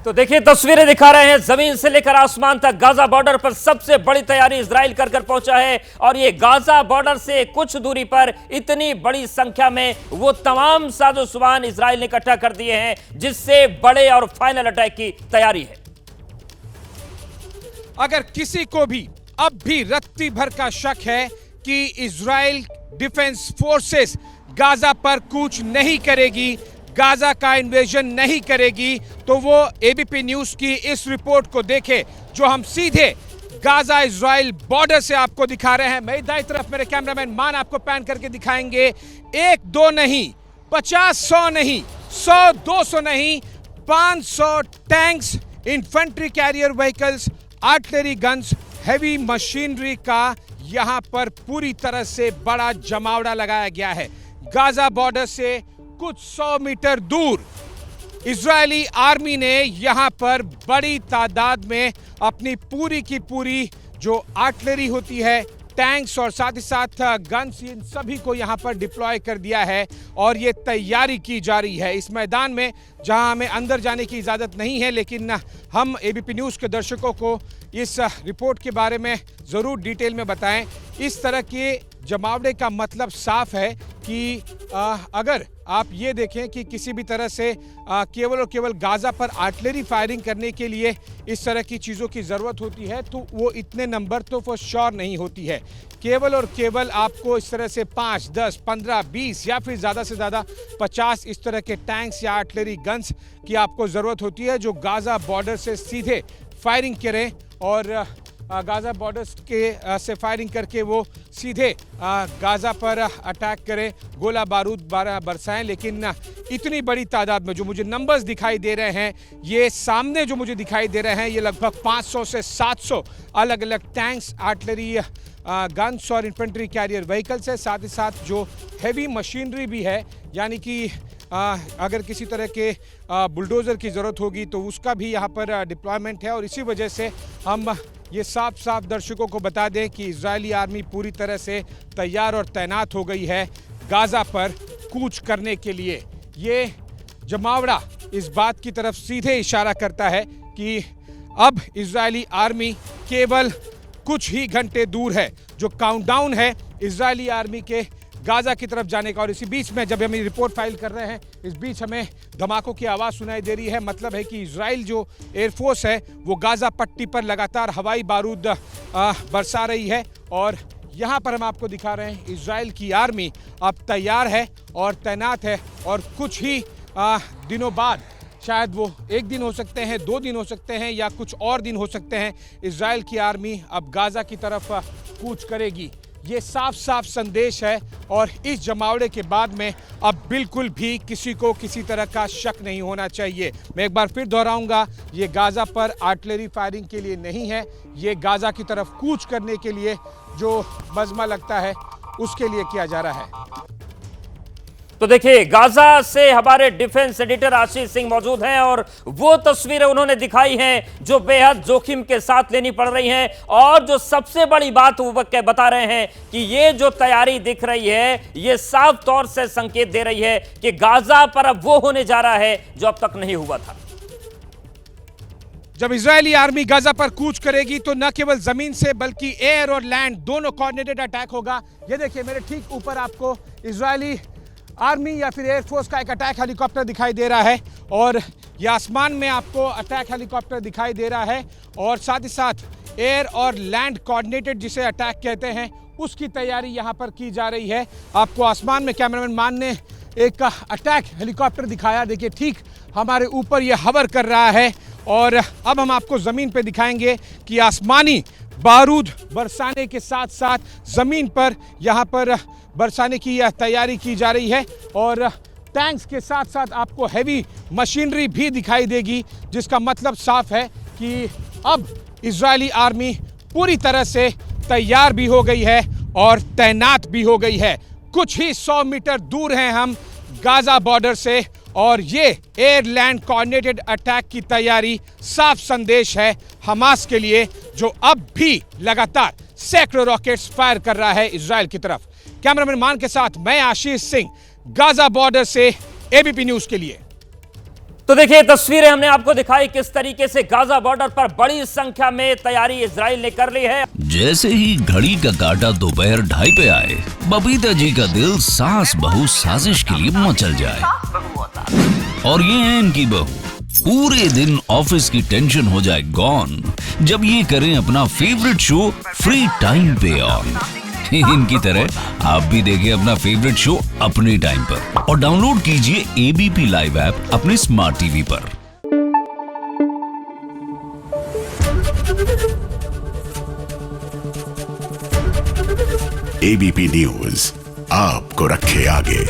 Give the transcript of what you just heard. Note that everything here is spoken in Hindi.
तो देखिए तस्वीरें दिखा रहे हैं जमीन से लेकर आसमान तक गाजा बॉर्डर पर सबसे बड़ी तैयारी इजराइल कर पहुंचा है। और ये गाजा बॉर्डर से कुछ दूरी पर इतनी बड़ी संख्या में वो तमाम साजो-सामान इजराइल ने इकट्ठा कर दिए हैं जिससे बड़े और फाइनल अटैक की तैयारी है। अगर किसी को भी अब भी रत्ती भर का शक है कि इजराइल डिफेंस फोर्सेस गाजा पर कूच नहीं करेगी, गाजा का इन्वेजन नहीं करेगी, तो वो एबीपी न्यूज की इस रिपोर्ट को देखे जो हम सीधे गाजा इजराइल बॉर्डर से आपको दिखा रहे हैं। मेरी दाईं तरफ मेरे कैमरामैन मान आपको पैन करके दिखाएंगे। 1 2 नहीं, 50 100 नहीं, 100 200 नहीं, 500 tanks, infantry carrier vehicles, artillery guns, heavy machinery का यहां पर पूरी तरह से बड़ा जमावड़ा लगाया गया है। गाजा बॉर्डर से कुछ 100 मीटर दूर इजरायली आर्मी ने यहां पर बड़ी तादाद में अपनी पूरी की पूरी जो आर्टिलरी होती है, टैंक्स और साथ ही साथ गन्स, इन सभी को यहां पर डिप्लॉय कर दिया है और ये तैयारी की जा रही है इस मैदान में जहां हमें अंदर जाने की इजाज़त नहीं है। लेकिन हम एबीपी न्यूज़ के दर्शकों को इस रिपोर्ट के बारे में ज़रूर डिटेल में बताएं। इस तरह के जमावड़े का मतलब साफ है कि अगर आप ये देखें कि किसी भी तरह से केवल और केवल गाजा पर आर्टिलरी फायरिंग करने के लिए इस तरह की चीज़ों की ज़रूरत होती है तो वो इतने नंबर तो फॉर श्योर नहीं होती है। केवल और केवल आपको इस तरह से 5, 10, 15, 20 या फिर ज़्यादा से ज़्यादा 50 इस तरह के टैंक्स या आर्टिलरी गन्स की आपको ज़रूरत होती है जो गाजा बॉर्डर से सीधे फायरिंग करें और गाजा बॉर्डर के से फायरिंग करके वो सीधे गाजा पर अटैक करें, गोला बारूद बरसाएं। लेकिन इतनी बड़ी तादाद में जो मुझे नंबर्स दिखाई दे रहे हैं, ये सामने जो मुझे दिखाई दे रहे हैं, ये लगभग 500 से 700 अलग अलग टैंक्स, आर्टिलरी गन्स और इन्फेंट्री कैरियर व्हीकल्स है। साथ ही साथ जो हैवी मशीनरी भी है, यानी कि अगर किसी तरह के बुलडोज़र की ज़रूरत होगी तो उसका भी यहाँ पर डिप्लॉयमेंट है। और इसी वजह से हम ये साफ साफ दर्शकों को बता दें कि इजरायली आर्मी पूरी तरह से तैयार और तैनात हो गई है गाजा पर कूच करने के लिए। ये जमावड़ा इस बात की तरफ सीधे इशारा करता है कि अब इजरायली आर्मी केवल कुछ ही घंटे दूर है। जो काउंटडाउन है इजरायली आर्मी के गाजा की तरफ जाने का। और इसी बीच में जब हम ये रिपोर्ट फाइल कर रहे हैं, इस बीच हमें धमाकों की आवाज़ सुनाई दे रही है। मतलब है कि इजराइल जो एयरफोर्स है वो गाजा पट्टी पर लगातार हवाई बारूद बरसा रही है। और यहाँ पर हम आपको दिखा रहे हैं इजराइल की आर्मी अब तैयार है और तैनात है। और कुछ ही दिनों बाद, शायद वो 1 दिन हो सकते हैं, 2 दिन हो सकते हैं या कुछ और दिन हो सकते हैं, इजराइल की आर्मी अब गाजा की तरफ कूच करेगी। ये साफ साफ संदेश है और इस जमावड़े के बाद में अब बिल्कुल भी किसी को किसी तरह का शक नहीं होना चाहिए। मैं एक बार फिर दोहराऊंगा, ये गाजा पर आर्टिलरी फायरिंग के लिए नहीं है, ये गाजा की तरफ कूच करने के लिए जो मजमा लगता है उसके लिए किया जा रहा है। तो देखिए गाजा से हमारे डिफेंस एडिटर आशीष सिंह मौजूद हैं और वो तस्वीरें उन्होंने दिखाई हैं जो बेहद जोखिम के साथ लेनी पड़ रही हैं। और जो सबसे बड़ी बात वो बता रहे हैं कि ये जो तैयारी दिख रही है ये साफ तौर से संकेत दे रही है कि गाजा पर अब वो होने जा रहा है जो अब तक नहीं हुआ था। जब इजरायली आर्मी गाजा पर कूच करेगी तो न केवल जमीन से बल्कि एयर और लैंड दोनों कोऑर्डिनेटेड अटैक होगा। ये देखिए मेरे ठीक ऊपर आपको इजरायली आर्मी या फिर एयरफोर्स का एक अटैक हेलीकॉप्टर दिखाई दे रहा है और ये आसमान में आपको अटैक हेलीकॉप्टर दिखाई दे रहा है। और साथ ही साथ एयर और लैंड कोऑर्डिनेटेड जिसे अटैक कहते हैं उसकी तैयारी यहाँ पर की जा रही है। आपको आसमान में कैमरामैन मान ने एक अटैक हेलीकॉप्टर दिखाया, देखिए ठीक हमारे ऊपर ये हवर कर रहा है। और अब हम आपको ज़मीन पे दिखाएंगे कि आसमानी बारूद बरसाने के साथ साथ ज़मीन पर यहाँ पर बरसाने की तैयारी की जा रही है। और टैंक्स के साथ साथ आपको हैवी मशीनरी भी दिखाई देगी, जिसका मतलब साफ है कि अब इजरायली आर्मी पूरी तरह से तैयार भी हो गई है और तैनात भी हो गई है। कुछ ही 100 मीटर दूर हैं हम गाजा बॉर्डर से और ये एयर लैंड कोऑर्डिनेटेड अटैक की तैयारी साफ संदेश है हमास के लिए, जो अब भी लगातार सैकड़ों रॉकेट्स फायर कर रहा है इजराइल की तरफ। कैमरामैन मान के साथ मैं आशीष सिंह, गाजा बॉर्डर से एबीपी न्यूज के लिए। तो देखिए तस्वीरें हमने आपको दिखाई किस तरीके से गाजा बॉर्डर पर बड़ी संख्या में तैयारी इजराइल ने कर ली है। जैसे ही घड़ी का काटा दोपहर 2:30 पे आए, बबीता जी का दिल सास बहू साजिश के लिए मचल जाए। और ये है इनकी बहू, पूरे दिन ऑफिस की टेंशन हो जाए गॉन जब ये करें अपना फेवरेट शो फ्री टाइम पे ऑन। इनकी तरह आप भी देखिए अपना फेवरेट शो अपने टाइम पर और डाउनलोड कीजिए एबीपी लाइव ऐप अपने स्मार्ट टीवी पर। एबीपी न्यूज आपको रखे आगे।